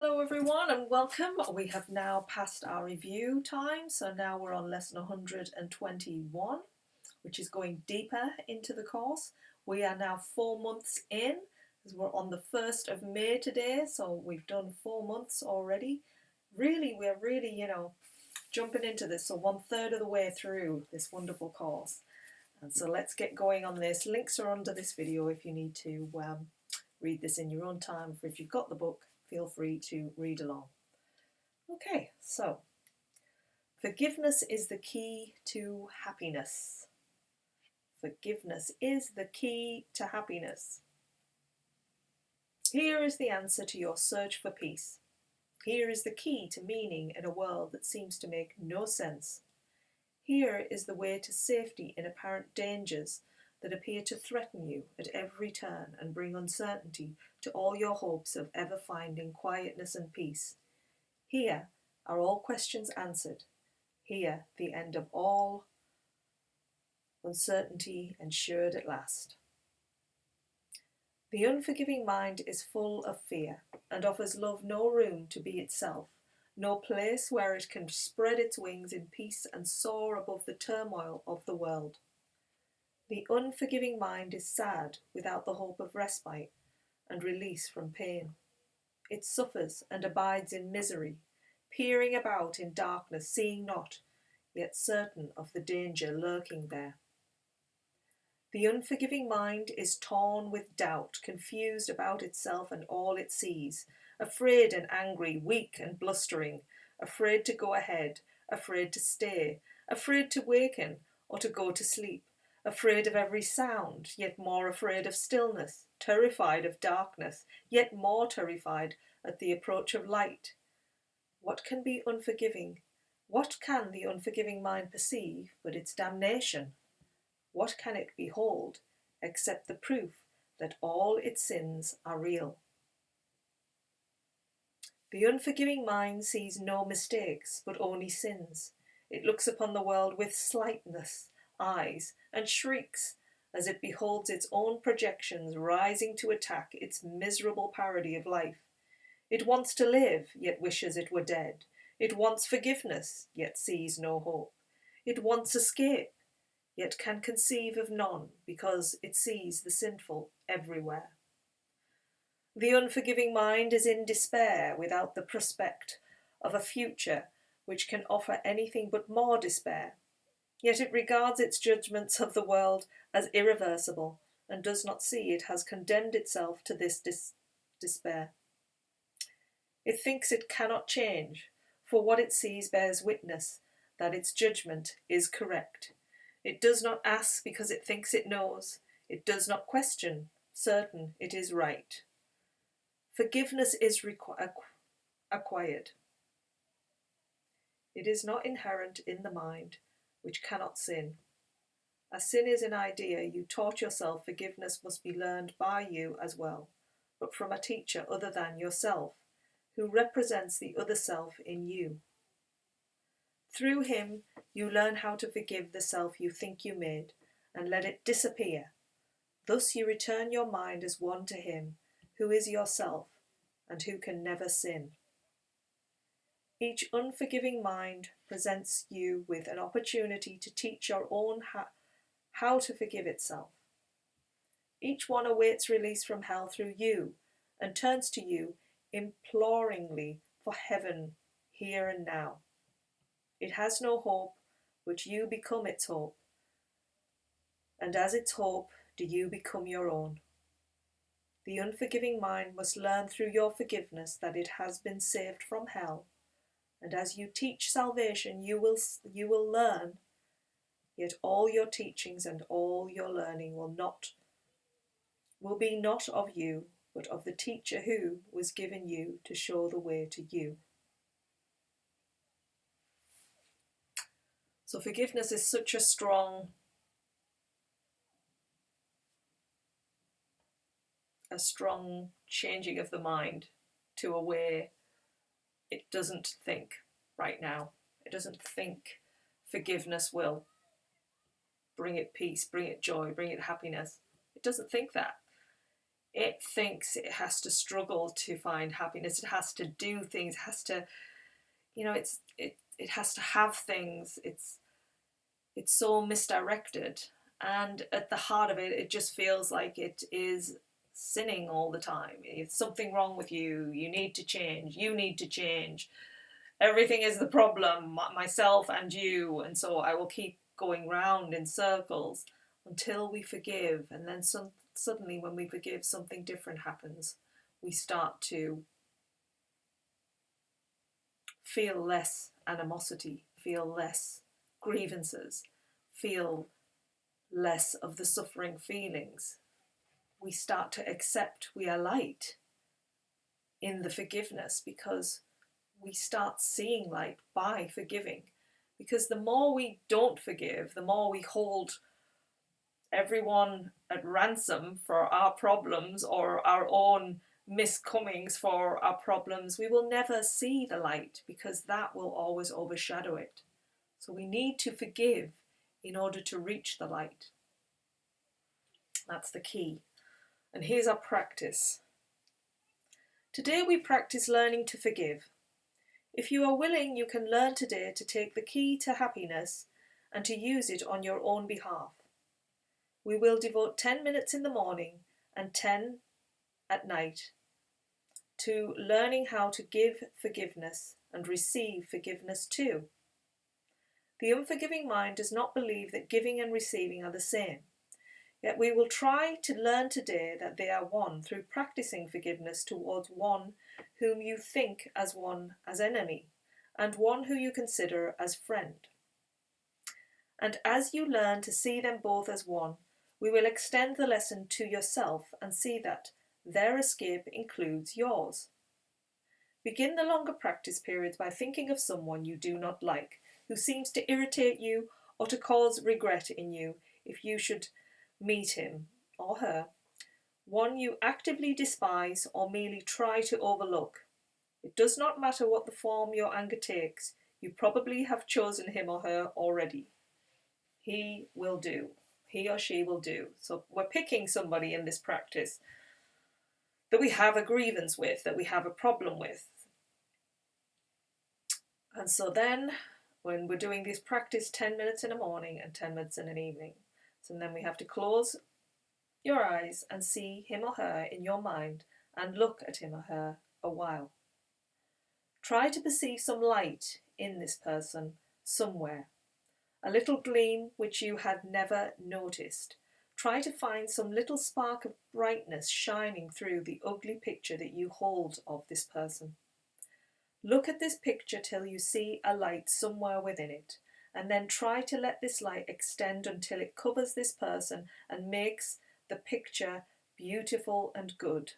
Hello everyone and welcome. We have now passed our review time, so now we're on lesson 121, which is going deeper into the course. We are now 4 months in, as we're on the 1st of May today, so we've done 4 months already. We're really, jumping into this, so 1/3 of the way through this wonderful course. And so let's get going on this. Links are under this video if you need to read this in your own time, or if you've got the book, feel free to read along. Okay, so forgiveness is the key to happiness. Forgiveness is the key to happiness. Here is the answer to your search for peace. Here is the key to meaning in a world that seems to make no sense. Here is the way to safety in apparent dangers that appear to threaten you at every turn and bring uncertainty to all your hopes of ever finding quietness and peace. Here are all questions answered. Here the end of all uncertainty ensured at last. The unforgiving mind is full of fear and offers love no room to be itself, no place where it can spread its wings in peace and soar above the turmoil of the world. The unforgiving mind is sad without the hope of respite and release from pain. It suffers and abides in misery, peering about in darkness, seeing not, yet certain of the danger lurking there. The unforgiving mind is torn with doubt, confused about itself and all it sees, afraid and angry, weak and blustering, afraid to go ahead, afraid to stay, afraid to waken or to go to sleep, afraid of every sound, yet more afraid of stillness, terrified of darkness, yet more terrified at the approach of light. What can be unforgiving? What can the unforgiving mind perceive but its damnation? What can it behold except the proof that all its sins are real? The unforgiving mind sees no mistakes but only sins. It looks upon the world with slightness eyes and shrieks as it beholds its own projections rising to attack its miserable parody of life. It wants to live, yet wishes it were dead. It wants forgiveness, yet sees no hope. It wants escape, yet can conceive of none, because it sees the sinful everywhere. The unforgiving mind is in despair without the prospect of a future which can offer anything but more despair. Yet it regards its judgments of the world as irreversible and does not see it has condemned itself to this despair. It thinks it cannot change, for what it sees bears witness that its judgment is correct. It does not ask because it thinks it knows. It does not question, certain it is right. Forgiveness is acquired. It is not inherent in the mind, which cannot sin. A sin is an idea you taught yourself. Forgiveness must be learned by you as well, but from a teacher other than yourself, who represents the other self in you. Through him, you learn how to forgive the self you think you made and let it disappear. Thus you return your mind as one to him, who is yourself and who can never sin. Each unforgiving mind presents you with an opportunity to teach your own how to forgive itself. Each one awaits release from hell through you and turns to you imploringly for heaven here and now. It has no hope, but you become its hope, and as its hope do you become your own. The unforgiving mind must learn through your forgiveness that it has been saved from hell, and as you teach salvation you will learn, yet all your teachings and all your learning will be not of you, but of the teacher who was given you to show the way to you. So forgiveness is such a strong changing of the mind to a way it doesn't think right now. It doesn't think forgiveness will bring it peace, bring it joy, bring it happiness. It doesn't think that. It thinks it has to struggle to find happiness. It has to do things. It has to, it has to have things. It's so misdirected, and at the heart of it, it just feels like it is sinning all the time. It's something wrong with you. You need to change. You need to change. Everything is the problem, myself and you. And so I will keep going round in circles until we forgive. And then suddenly, when we forgive, something different happens. We start to feel less animosity, feel less grievances, feel less of the suffering feelings. We start to accept we are light in the forgiveness, because we start seeing light by forgiving. Because the more we don't forgive, the more we hold everyone at ransom for our problems or our own miscomings for our problems, we will never see the light, because that will always overshadow it. So we need to forgive in order to reach the light. That's the key. And here's our practice. Today we practice learning to forgive. If you are willing, you can learn today to take the key to happiness and to use it on your own behalf. We will devote 10 minutes in the morning and 10 at night to learning how to give forgiveness and receive forgiveness too. The unforgiving mind does not believe that giving and receiving are the same. Yet we will try to learn today that they are one through practicing forgiveness towards one whom you think as one as enemy, and one who you consider as friend. And as you learn to see them both as one, we will extend the lesson to yourself and see that their escape includes yours. Begin the longer practice periods by thinking of someone you do not like, who seems to irritate you or to cause regret in you if you should meet him or her, one you actively despise or merely try to overlook. It does not matter what the form your anger takes, you probably have chosen him or her already. He will do. He or she will do. So we're picking somebody in this practice that we have a grievance with, that we have a problem with. And so then, when we're doing this practice 10 minutes in the morning and 10 minutes in an evening, so then we have to close your eyes and see him or her in your mind and look at him or her a while. Try to perceive some light in this person somewhere, a little gleam which you had never noticed. Try to find some little spark of brightness shining through the ugly picture that you hold of this person. Look at this picture till you see a light somewhere within it, and then try to let this light extend until it covers this person and makes the picture beautiful and good.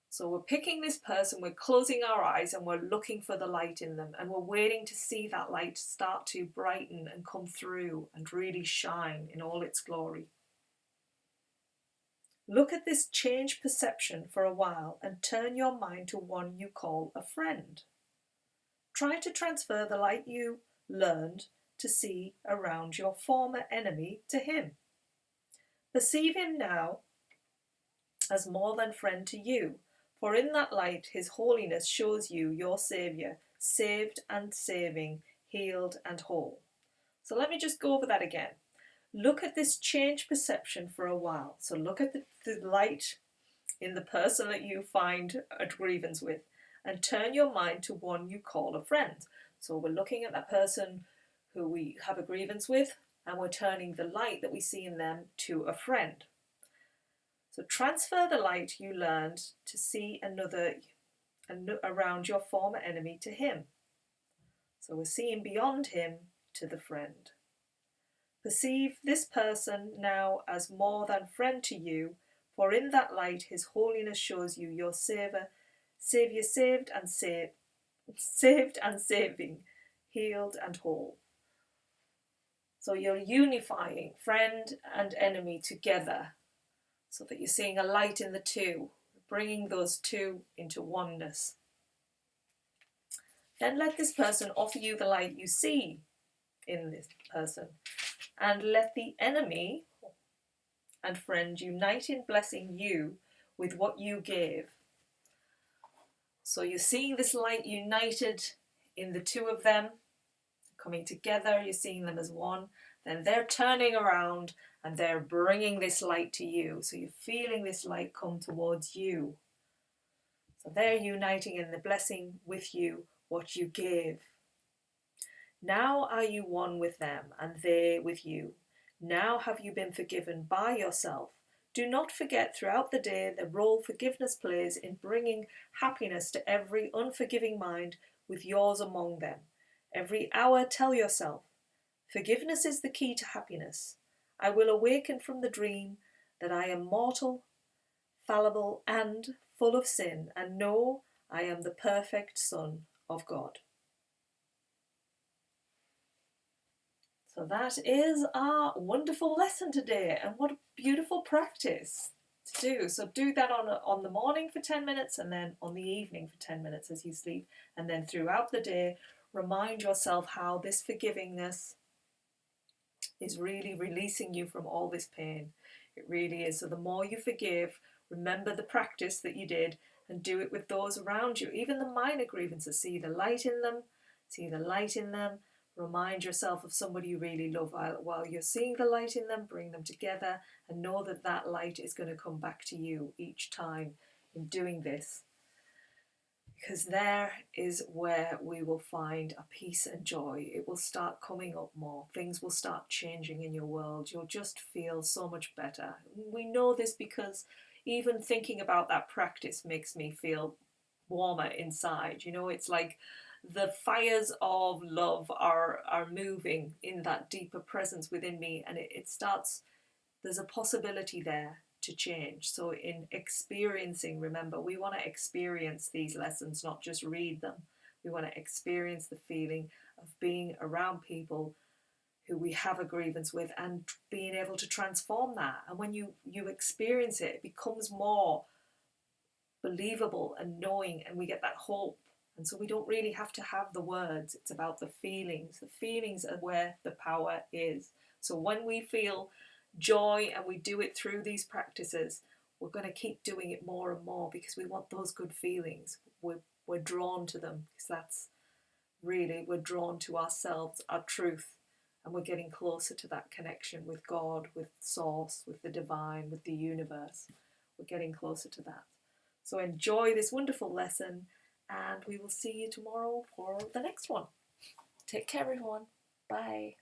So we're picking this person, we're closing our eyes and we're looking for the light in them, and we're waiting to see that light start to brighten and come through and really shine in all its glory. Look at this changed perception for a while and turn your mind to one you call a friend. Try to transfer the light you learned to see around your former enemy to him. Perceive him now as more than friend to you, for in that light his holiness shows you your Saviour, saved and saving, healed and whole. So let me just go over that again. Look at this changed perception for a while. So look at the light in the person that you find a grievance with, and turn your mind to one you call a friend. So we're looking at that person who we have a grievance with, and we're turning the light that we see in them to a friend. So transfer the light you learned to see another around your former enemy to him. So we're seeing beyond him to the friend. Perceive this person now as more than friend to you, for in that light his holiness shows you your Saviour, saved and saving, healed and whole. So you're unifying friend and enemy together, so that you're seeing a light in the two, bringing those two into oneness. Then let this person offer you the light you see in this person, and let the enemy and friend unite in blessing you with what you gave. So you're seeing this light united in the two of them, coming together, you're seeing them as one. Then they're turning around and they're bringing this light to you. So you're feeling this light come towards you. So they're uniting in the blessing with you, what you gave. Now are you one with them, and they with you. Now have you been forgiven by yourself. Do not forget throughout the day the role forgiveness plays in bringing happiness to every unforgiving mind, with yours among them. Every hour tell yourself, forgiveness is the key to happiness. I will awaken from the dream that I am mortal, fallible, and full of sin, and know I am the perfect Son of God. So that is our wonderful lesson today, and what a beautiful practice to do. So do that on the morning for 10 minutes, and then on the evening for 10 minutes as you sleep, and then throughout the day remind yourself how this forgivingness is really releasing you from all this pain. It really is. So the more you forgive, remember the practice that you did and do it with those around you, even the minor grievances. See the light in them, see the light in them. Remind yourself of somebody you really love while you're seeing the light in them. Bring them together and know that that light is going to come back to you each time in doing this. Because there is where we will find a peace and joy. It will start coming up more. Things will start changing in your world. You'll just feel so much better. We know this because even thinking about that practice makes me feel warmer inside. You know, it's like the fires of love are moving in that deeper presence within me, and it starts, there's a possibility there to change. So in experiencing, remember, we want to experience these lessons, not just read them. We want to experience the feeling of being around people who we have a grievance with and being able to transform that. And when you experience it, it becomes more believable and knowing, and we get that hope. And so we don't really have to have the words. It's about the feelings. The feelings are where the power is. So when we feel joy and we do it through these practices, we're going to keep doing it more and more because we want those good feelings. We're drawn to them because that's really, we're drawn to ourselves, our truth, and we're getting closer to that connection with God, with Source, with the divine, with the universe. We're getting closer to that. So enjoy this wonderful lesson, and we will see you tomorrow for the next one. Take care, everyone. Bye.